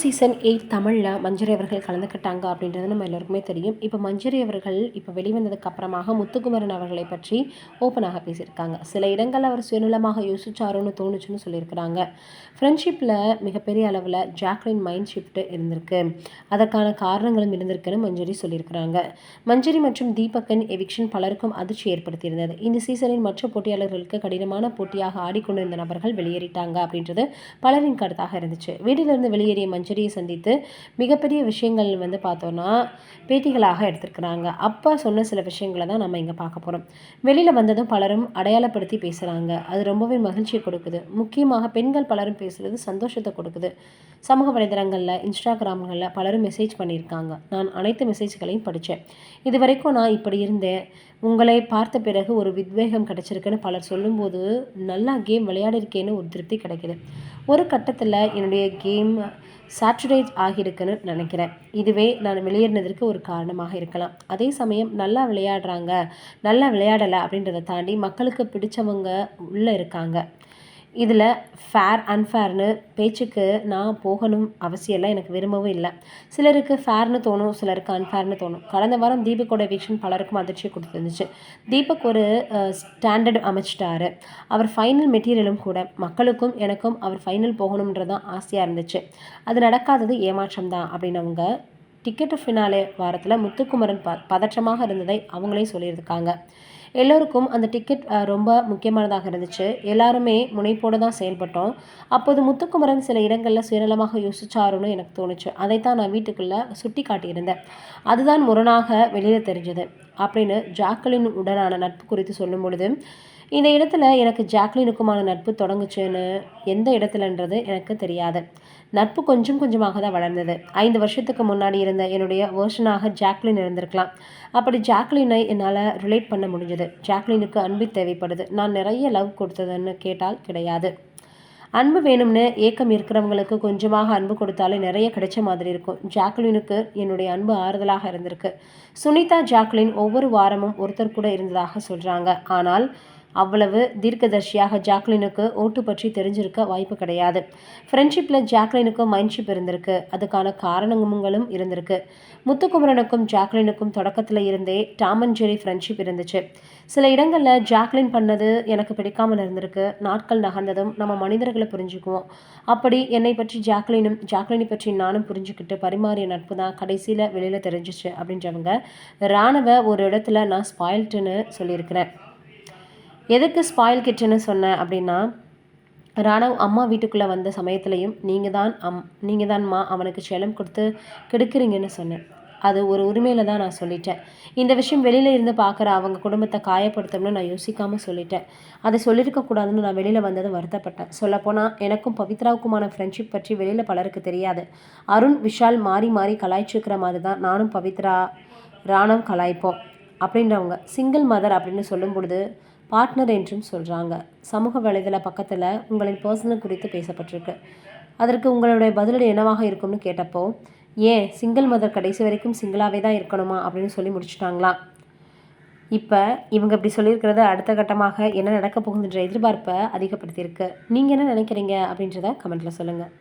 Season 8 தமிழில் மஞ்சரி அவர்கள் கலந்துக்கிட்டாங்க அப்படின்றது நம்ம எல்லாருக்குமே தெரியும். இப்போ மஞ்சரி அவர்கள் இப்போ வெளிவந்ததுக்கு அப்புறமாக முத்துக்குமரன் அவர்களை பற்றி ஓப்பனாக பேசியிருக்காங்க. சில இடங்கள் அவர் சுயநலமாக யோசிச்சாரோன்னு தோணுச்சுன்னு சொல்லியிருக்கிறாங்க. ஃப்ரெண்ட்ஷிப்பில் மிகப்பெரிய அளவில் ஜாக்லின் மைண்ட் ஷிஃப்ட் இருந்திருக்கு, அதற்கான காரணங்களும் இருந்திருக்குன்னு மஞ்சரி சொல்லியிருக்கிறாங்க. மஞ்சரி மற்றும் தீபக்கின் எவிக்ஷன் பலருக்கும் அதிர்ச்சி ஏற்படுத்தியிருந்தது. இந்த சீசனின் மற்ற போட்டியாளர்களுக்கு கடினமான போட்டியாக ஆடிக்கொண்டிருந்த நபர்கள் வெளியேறிட்டாங்க அப்படின்றது பலரின் கருத்தாக இருந்துச்சு. வீட்டிலிருந்து வெளியேறிய மஞ்சரியை சந்தித்து மிகப்பெரிய விஷயங்கள் பார்த்தோன்னா பேட்டிகளாக எடுத்திருக்கிறாங்க. அப்போ சொன்ன சில விஷயங்களை தான் நம்ம இங்கே பார்க்க போகிறோம். வெளியில் வந்ததும் பலரும் அடையாளப்படுத்தி பேசுகிறாங்க. அது ரொம்பவே மகிழ்ச்சியை கொடுக்குது. முக்கியமாக பெண்கள் பலரும் பேசுகிறது சந்தோஷத்தை கொடுக்குது. சமூக வலைதளங்களில், இன்ஸ்டாகிராம்களில் பலரும் மெசேஜ் பண்ணியிருக்காங்க. நான் அனைத்து மெசேஜ்களையும் படித்தேன். இது வரைக்கும் நான் இப்படி இருந்தேன், உங்களை பார்த்த பிறகு ஒரு உத்வேகம் கிடைச்சிருக்குன்னு பலர் சொல்லும்போது நல்லா கேம் விளையாடிருக்கேன்னு ஒரு திருப்தி கிடைக்கிது. ஒரு கட்டத்தில் என்னுடைய கேம் சாச்சுரேட் ஆகியிருக்குன்னு நினைக்கிறேன். இதுவே நான் வெளியேறினதற்கு ஒரு காரணமாக இருக்கலாம். அதே சமயம் நல்லா விளையாடுறாங்க, நல்லா விளையாடலை அப்படின்றத தாண்டி மக்களுக்கு பிடிச்சவங்க உள்ளே இருக்காங்க. இதில் ஃபேர் அன்ஃபேர்னு பேச்சுக்கு நான் போகணும் அவசியம் இல்லை, எனக்கு விரும்பவும் இல்லை. சிலருக்கு ஃபேர்னு தோணும், சிலருக்கு அன்ஃபேர்னு தோணும். கடந்த வாரம் தீபக்கோட எவிக்ஷன் பலருக்கும் அதிர்ச்சியை கொடுத்துருந்துச்சு. தீபக் ஒரு ஸ்டாண்டர்ட் அமைச்சிட்டாரு. அவர் ஃபைனல் மெட்டீரியலும் கூட. மக்களுக்கும் எனக்கும் அவர் ஃபைனல் போகணுன்றதான் ஆசையாக இருந்துச்சு. அது நடக்காதது ஏமாற்றம் தான் அப்படின்னு அவங்க டிக்கெட்டு ஃபினாலே வாரத்தில் முத்துக்குமரன் பதற்றமாக இருந்ததை அவங்களே சொல்லியிருக்காங்க. எல்லோருக்கும் அந்த டிக்கெட் ரொம்ப முக்கியமானதாக இருந்துச்சு. எல்லாருமே முனைப்போடு தான் செயல்பட்டோம். அப்போது முத்துக்குமரன் சில இடங்களில் சுயநலமாக யோசிச்சாருன்னு எனக்கு தோணுச்சு. அதைத்தான் நான் வீட்டுக்குள்ளே சுட்டி காட்டியிருந்தேன். அதுதான் முரணாக வெளியில் தெரிஞ்சது அப்படின்னு ஜாக்லின் உடனான நட்பு குறித்து சொல்லும் பொழுது, இந்த இடத்துல எனக்கு ஜாக்லினுக்குமான நட்பு தொடங்குச்சுன்னு எந்த இடத்துலன்றது எனக்கு தெரியாது. நட்பு கொஞ்சம் கொஞ்சமாக தான் வளர்ந்தது. 5 வருஷத்துக்கு முன்னாடி இருந்த என்னுடைய வேர்ஷனாக ஜாக்லின் இருந்திருக்கலாம். அப்படி ஜாக்லினை என்னால் ரிலேட் பண்ண முடிஞ்சது. ஜாக்லினுக்கு அன்பு தேவைப்படுது. நான் நிறைய லவ் கொடுத்ததுன்னு கேட்டால் கிடையாது. அன்பு வேணும்னு ஏக்கம் இருக்கிறவங்களுக்கு கொஞ்சமாக அன்பு கொடுத்தாலே நிறைய கிடைச்ச மாதிரி இருக்கும். ஜாக்லினுக்கு என்னுடைய அன்பு ஆறுதலாக இருந்திருக்கு. சுனிதா ஜாக்லின் ஒவ்வொரு வாரமும் ஒருத்தர் கூட இருந்ததாக சொல்கிறாங்க. ஆனால் அவ்வளவு தீர்க்கதர்ஷியாக ஜாக்லினுக்கு ஓட்டு பற்றி தெரிஞ்சிருக்க வாய்ப்பு கிடையாது. ஃப்ரெண்ட்ஷிப்பில் ஜாக்லினுக்கும் மைண்ட்ஷிப் இருந்திருக்கு, அதுக்கான காரணங்களும் இருந்திருக்கு. முத்துக்குமரனுக்கும் ஜாக்லினுக்கும் தொடக்கத்தில் இருந்தே டாம் அண்ட் ஜெரி ஃப்ரெண்ட்ஷிப் இருந்துச்சு. சில இடங்களில் ஜாக்லின் பண்ணது எனக்கு பிடிக்காமல் இருந்திருக்கு. நாட்கள் நகர்ந்ததும் நம்ம மனிதர்களை புரிஞ்சுக்குவோம். அப்படி என்னை பற்றி ஜாக்லினை பற்றி நானும் புரிஞ்சுக்கிட்டு பரிமாறிய நட்பு தான் கடைசியில் வெளியில் தெரிஞ்சிச்சு அப்படின்றவங்க ராணுவ ஒரு இடத்துல நான் ஸ்பாயில்ட்டுன்னு சொல்லியிருக்கிறேன். எதுக்கு ஸ்பாயில் கிட்டுன்னு சொன்னேன் அப்படின்னா, ராணவ் அம்மா வீட்டுக்குள்ளே வந்த சமயத்துலையும் நீங்கள் தான்மா அவனுக்கு செல்லம் கொடுத்து கெடுக்கிறீங்கன்னு சொன்னேன். அது ஒரு உரிமையில் தான் நான் சொல்லிட்டேன். இந்த விஷயம் வெளியில் இருந்து பார்க்குற அவங்க குடும்பத்தை காயப்படுத்தணும்னு நான் யோசிக்காமல் சொல்லிட்டேன். அதை சொல்லியிருக்கக்கூடாதுன்னு நான் வெளியில் வந்தது வருத்தப்பட்டேன். சொல்லப்போனால் எனக்கும் பவித்ராவுக்குமான ஃப்ரெண்ட்ஷிப் பற்றி வெளியில் பலருக்கு தெரியாது. அருண், விஷால் மாறி மாறி கலாய்ச்சிருக்கிற மாதிரி தான் நானும் பவித்ரா, ராணவ் கலாய்ப்போம் அப்படின்றவங்க சிங்கிள் மதர் அப்படின்னு சொல்லும் பொழுது பார்ட்னர் என்றும் சொல்கிறாங்க. சமூக வலைதள பக்கத்தில் உங்களின் பர்சனல் குறித்து பேசப்பட்டிருக்கு. அதற்கு உங்களுடைய பதிலடி என்னவாக இருக்கும்னு கேட்டப்போ, ஏன் சிங்கிள் மதர் கடைசி வரைக்கும் சிங்கிளாகவே தான் இருக்கணுமா அப்படின்னு சொல்லி முடிச்சுட்டாங்களா. இப்போ இவங்க இப்படி சொல்லியிருக்கிறது அடுத்த கட்டமாக என்ன நடக்க போகுதுன்ற எதிர்பார்ப்பை அதிகப்படுத்தியிருக்கு. நீங்கள் என்ன நினைக்கிறீங்க அப்படின்றத கமெண்ட்டில் சொல்லுங்கள்.